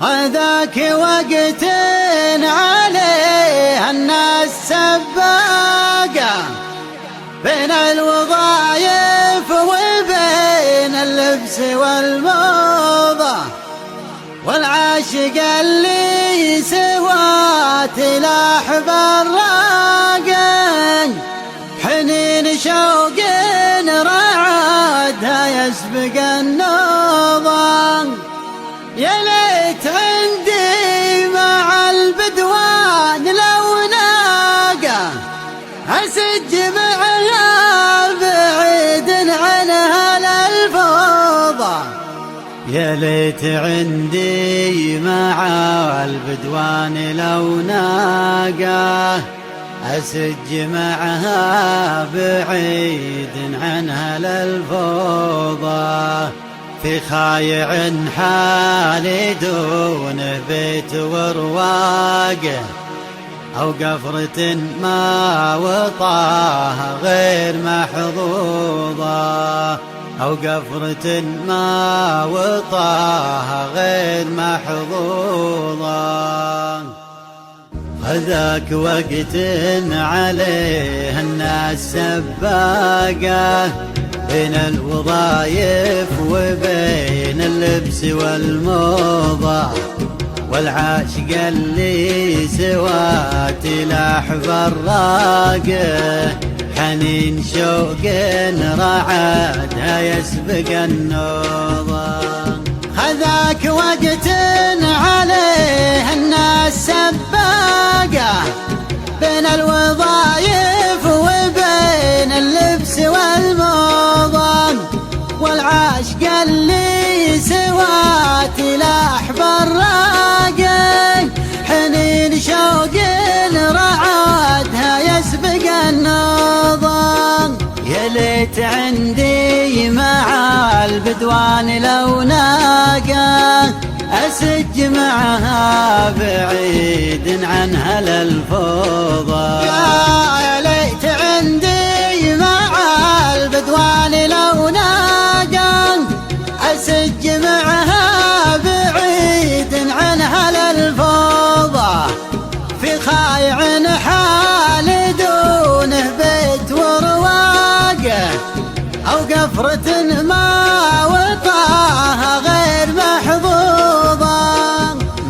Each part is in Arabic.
هذاك وقت عليه الناس سباقة بين الوظايف وبين اللبس والموضة، والعاشق اللي سوى تلاح براقة حنين شوق رعدها يسبق النوضة. يا ليت عندي مع البدوان لو ناقة أسج معها بعيد عن أهل الفوضى. يا ليت عندي مع البدوان لو ناقة أسج معها بعيد عن أهل الفوضى. في خايع حالي دون بيت ورواقه أو قفرة ما وطاها غير محظوظة، أو قفرة ما وطاها غير محظوظة. هذاك وقت عليه الناس سباقة بين الوظايف وبين اللبس والموضة، والعاشق اللي سوى تلاح براقه حنين شوق رعدها يسبق النوضة. هذاك وقت عليه الناس سباقة بين الوظايف وبين اللبس والموضة، والعاشق اللي سوى تلاح براقه حنين شوق رعدها يسبق النوضة. يا ليت عندي مع البدوان لو ناقة أسج معها بعيد عن أهل الفوضى. يا ليت عندي مع البدوان لو ناقة أسج معها بعيد عن أهل الفوضى. في خايع حال دونه بيت ورواقه أو قفرة ما وطاها غير محظوظة.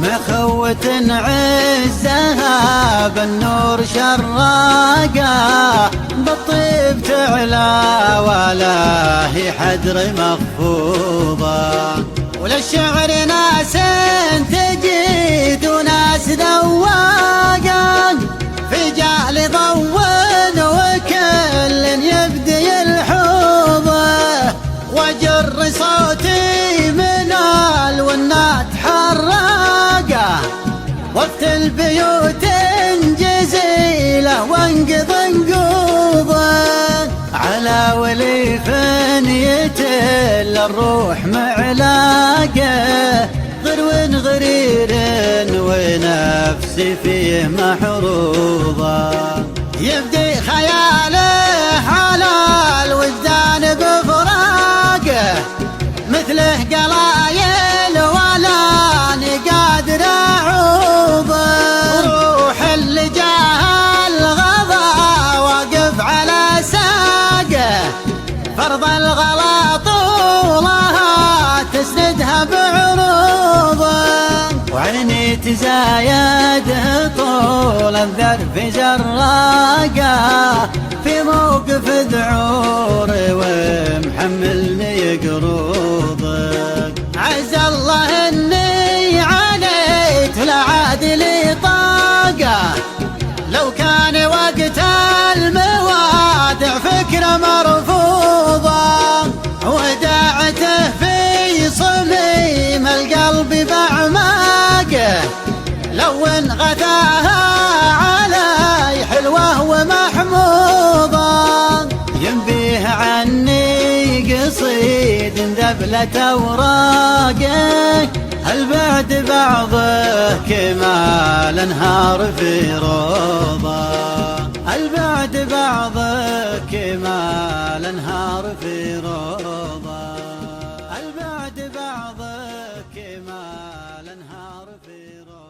مخوة عزها بالنور شراقة بالطيب تعلى ولا هي حدر مخفوضة. وللشعر ناس تجيد وناس ذواقة في جعل ضو وكل يبدي الحوضة. وجر صوتي من الونات حراقة وقت البيوت جزيلة وانقض انقوضة. على وليف يتل الروح معلاقة غرو غرير ونفسي فيه محروضة. يبدي خياله على الوجدان بفراقه مثله قلايل ولا قادر اعوضه. روح اللي جاه الغضا واقف على ساقه فرض الغلا طولها تسندها بعروضه. وعيني تزايد طول الذرف جراقه في موقف ذعور ومحملني قروضك. عز الله اني عليت لعادلي طاقه لو كان وقت الموادع فكره مرفوضه. وداعته في صميم القلب باعماقه لو انغثاها علي حلوه ومحموضه. ينبيه عني قصيد ذبلة اوراقه البعد بعضه كمال انهار في روضه. البعد بعضه كمال انهار في روضه. البعد بعضه كمال انهار يروح